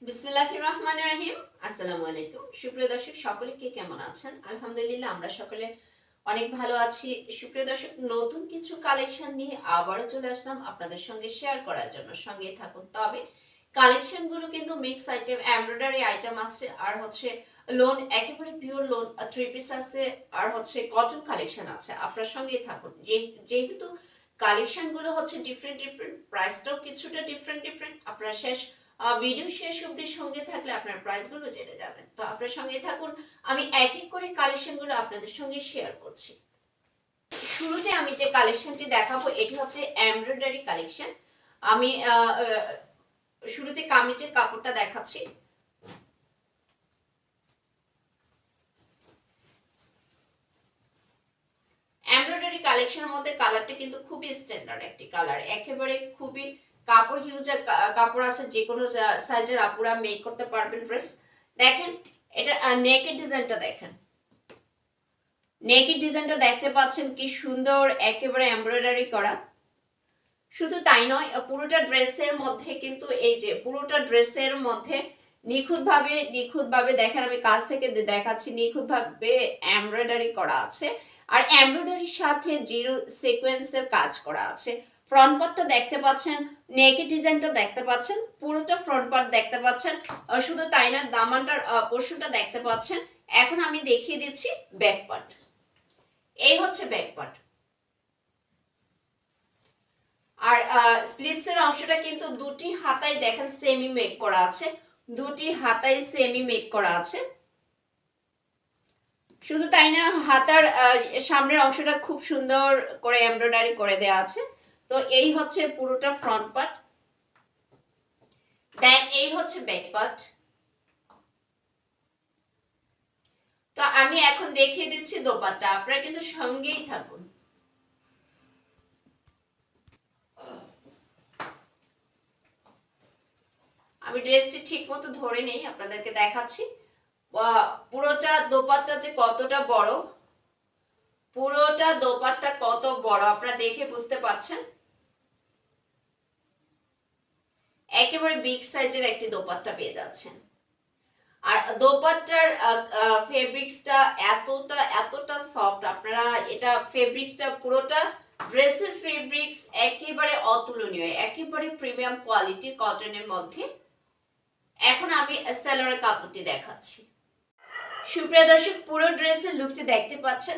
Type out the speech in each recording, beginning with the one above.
বিসমিল্লাহির রহমানির রহিম। আসসালামু আলাইকুম। সুপ্রিয় দর্শক, সকলে কে কেমন আছেন? আলহামদুলিল্লাহ, আমরা সকলে অনেক ভালো আছি। সুপ্রিয় দর্শক, নতুন কিছু কালেকশন নিয়ে আবারও চলে আসলাম আপনাদের সঙ্গে শেয়ার করার জন্য। সঙ্গেই থাকুন। তবে কালেকশন গুলো কিন্তু মিক্স আইটেম, এমব্রয়ডারি আইটেম আছে, আর হচ্ছে লোন, একেবারে পিওর লোন থ্রি পিস আছে, আর হচ্ছে কটন কালেকশন আছে। আপনার সঙ্গেই থাকুন। যেহেতু কালেকশন গুলো হচ্ছে ডিফারেন্ট ডিফারেন্ট, প্রাইসটাও কিছুটা ডিফারেন্ট ডিফারেন্ট। আপনারা ভিডিও শেষ অবধি সঙ্গে থাকলে আপনার প্রাইসগুলো জেনে যাবেন। তো আপনার সঙ্গে থাকুন, আমি এক এক করে কালেকশনগুলো আপনাদের সঙ্গে শেয়ার করছি। শুরুতে আমি যে কালেকশনটি দেখাবো এটি হচ্ছে এমব্রয়ডারি কালেকশন। আমি শুরুতে কামিজের কাপড়টা দেখাচ্ছি। এমব্রয়ডারি কালেকশনের মধ্যে কালারটা কিন্তু খুবই স্ট্যান্ডার্ড একটি কালার, একেবারে খুবই কাপড় হিউজের কাপড় আছে, যে কোনো সাইজের আপুরা মেক করতে পারবেন ড্রেস। দেখেন এটা নেকের ডিজাইনটা, দেখেন নেকের ডিজাইনটা দেখতে পাচ্ছেন কি সুন্দর, একেবারে এমব্রয়ডারি করা। শুধু তাই নয়, পুরোটা ড্রেসের মধ্যে কিন্তু এই যে পুরোটা ড্রেসের মধ্যে নিখুঁতভাবে দেখেন, আমি কাছ থেকে দেখাচ্ছি, নিখুঁতভাবে এমব্রয়ডারি করা আছে। আর এমব্রয়ডারির সাথে জিরো সিকোয়েন্সের কাজ করা আছে। ফ্রন্ট পার্টটা দেখতে পাচ্ছেন, নেকের ডিজাইনটা দেখতে পাচ্ছেন, পুরোটা ফ্রন্ট পার্ট দেখতে পাচ্ছেন। শুধু তাই না, দামানটার পোর্শনটা দেখতে পাচ্ছেন। এখন আমি দেখিয়ে দিচ্ছি ব্যাক পার্ট। এই হচ্ছে ব্যাক পার্ট। আর স্লিভসের অংশটা কিন্তু দুটি হাতায় দেখেন সেমি মেক করা আছে, দুটি হাতায় সেমি মেক করা আছে। শুধু তাই না, হাতার সামনের অংশটা খুব সুন্দর করে এমব্রয়ডারি করে দেওয়া আছে। তো এই হচ্ছে পুরোটা ফ্রন্ট পার্ট, দেন এই হচ্ছে ব্যাক পার্ট। তো আমি এখন দেখিয়ে দিচ্ছি দোপাট্টা, আপনারা কিন্তু সঙ্গেই থাকুন। আমি ড্রেসটি ঠিক মতো ধরে নেই, আপনাদেরকে দেখাচ্ছি। পুরোটা দোপাট্টা যে কতটা বড়, পুরোটা দোপাট্টা কত বড় আপনারা দেখে বুঝতে পারছেন। একেবারে বিগ সাইজের একটি দোপাট্টা পেয়ে যাচ্ছেন। আর দোপাট্টার ফেব্রিক্সটা এতটা সফট, আপনারা এটা ফেব্রিক্সটা পুরোটা ড্রেসের ফেব্রিক্স একেবারে অতুলনীয়, একেবারে প্রিমিয়াম কোয়ালিটির কটনের মধ্যে। এখন আমি সালোয়ারের কাপড়টি দেখাচ্ছি। সুপ্রিয় দর্শক, পুরো ড্রেসের লুকটি দেখতে পাচ্ছেন।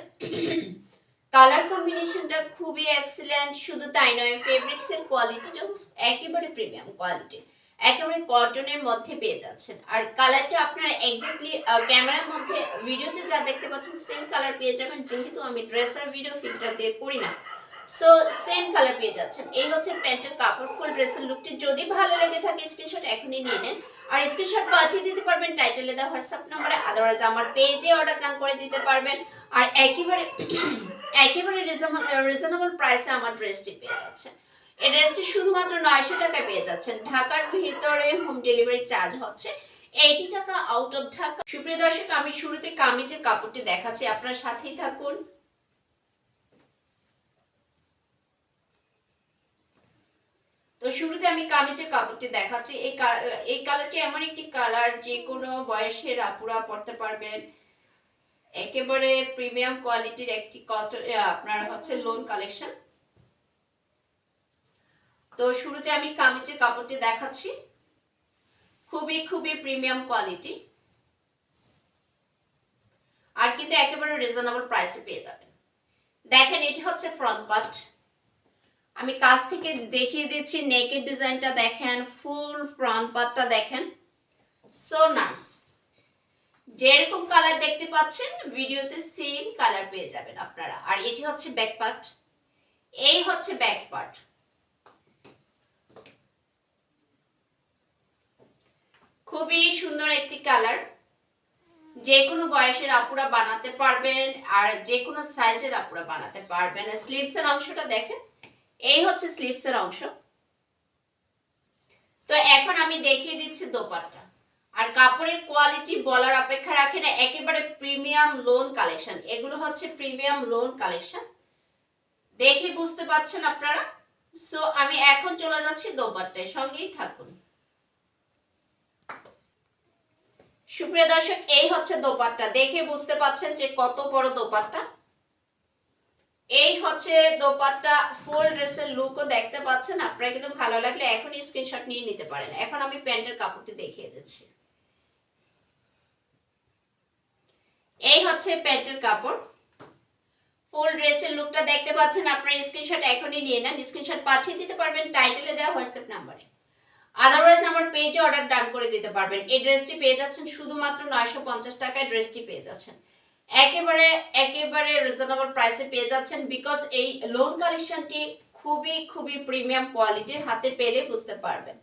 কালার কম্বিনেশনটা খুবই এক্সিলেন্ট। শুধু তাই নয়, ফেব্রিক্সের কোয়ালিটিটাও একেবারে প্রিমিয়াম কোয়ালিটি, একেবারে কটনের মধ্যে পেয়ে যাচ্ছেন। আর কালারটা আপনারা এক্স্যাক্টলি ক্যামেরার মধ্যে, ভিডিওতে যা দেখতে পাচ্ছেন সেম কালার পেয়ে যাবেন, যেহেতু আমি ড্রেস আর ভিডিও ফিল্টার দিয়ে করি না, সো সেম কালার পেয়ে যাচ্ছেন। এই হচ্ছে প্যান্টের কাপড়। ফুল ড্রেসের লুকটি যদি ভালো লেগে থাকে স্ক্রিনশট এখনই নিয়ে নেন, আর স্ক্রিনশট পাঠিয়ে দিতে পারবেন টাইটেলে দেওয়া হোয়াটসঅ্যাপ নম্বরে, আদারওয়াইজ আমার পেজে অর্ডার ডান করে দিতে পারবেন। আর একেবারে রিজনেবল প্রাইসে আমার ড্রেসটি পেয়ে যাচ্ছেন। এই ড্রেসটি শুধুমাত্র 900 টাকায় পেয়ে যাচ্ছেন। ঢাকার ভিতরে হোম ডেলিভারি চার্জ হচ্ছে 80 টাকা আউট অফ ঢাকা। সুপ্রিয় দর্শক, আমি শুরুতে কামিজের কাপড়টি দেখাচ্ছি, আপনার সাথেই থাকুন। তো শুরুতে আমি কামিজের কাপড়টি দেখাচ্ছি। এই কালারটি এমন একটি কালার, যে কোনো বয়সের আপুরা পরতে পারবেন। একেবারে প্রিমিয়াম কোয়ালিটির একটি কটন, আপনার হচ্ছে লোন কালেকশন। তো শুরুতে আমি কামিজের কাপড়টি দেখাচ্ছি, খুবই প্রিমিয়াম কোয়ালিটি, আর কিন্তু একেবারে রিজনেবল প্রাইসে পেয়ে যাবেন। দেখেন, এটি হচ্ছে ফ্রন্ট পার্ট। আমি কাছ থেকে দেখিয়ে দিচ্ছি। নেকের ডিজাইনটা দেখেন, ফুল ফ্রন্ট পার্টটা দেখেন, সো নাইস। যেরকম কালার দেখতে পাচ্ছেন ভিডিওতে সেম কালার পেয়ে যাবেন আপনারা। আর এটি হচ্ছে ব্যাক পার্ট। এই হচ্ছে ব্যাক পার্ট। খুবই সুন্দর একটি কালার, যে কোনো বয়সের আপুরা বানাতে পারবেন, আর যে কোনো সাইজের আপুরা বানাতে পারবেন। স্লিভসের অংশটা দেখেন, এই হচ্ছে স্লিভসের অংশ। তো এখন আমি দেখিয়ে দিচ্ছি দোপাট্টা। আর কাপড়ের কোয়ালিটি বলার অপেক্ষা রাখে না, একেবারে প্রিমিয়াম লোন কালেকশন। এগুলো হচ্ছে প্রিমিয়াম লোন কালেকশন, দেখে বুঝতে পারছেন আপনারা। সো আমি এখন চলে যাচ্ছি দোপাট্টায়, সঙ্গেই থাকুন। সুপ্রিয় দর্শক, এই হচ্ছে দোপাট্টা, দেখে বুঝতে পাচ্ছেন যে কত বড় দোপাট্টা। এই হচ্ছে দোপাট্টা, ফুল ড্রেসের লুকও দেখতে পাচ্ছেন। আপনারা কিন্তু ভালো লাগলে এখনই স্ক্রিনশট নিয়ে নিতে পারেন। এখন আমি প্যান্টের কাপড়টি দেখিয়ে দিচ্ছি। এই হচ্ছে প্যান্টের কাপড়, ফুল ড্রেসের লুকটা দেখতে পাচ্ছেন। আপনারা স্ক্রিনশট এখনই নিয়ে নেন, স্ক্রিনশট পাঠিয়ে দিতে পারবেন টাইটেলে দেওয়া হোয়াটসঅ্যাপ নাম্বারে। আদারওয়াইজ আমার পেজে অর্ডার ডান করে দিতে পারবেন। এই ড্রেসটি পেয়ে যাচ্ছেন শুধুমাত্র 950 টাকায়। ড্রেসটি পেয়ে যাচ্ছেন একেবারে একেবারে রিজনেবল প্রাইসে পেয়ে যাচ্ছেন, বিকজ এই লোন কালেকশনটি খুবই খুবই প্রিমিয়াম কোয়ালিটির, হাতে পেলে বুঝতে পারবেন।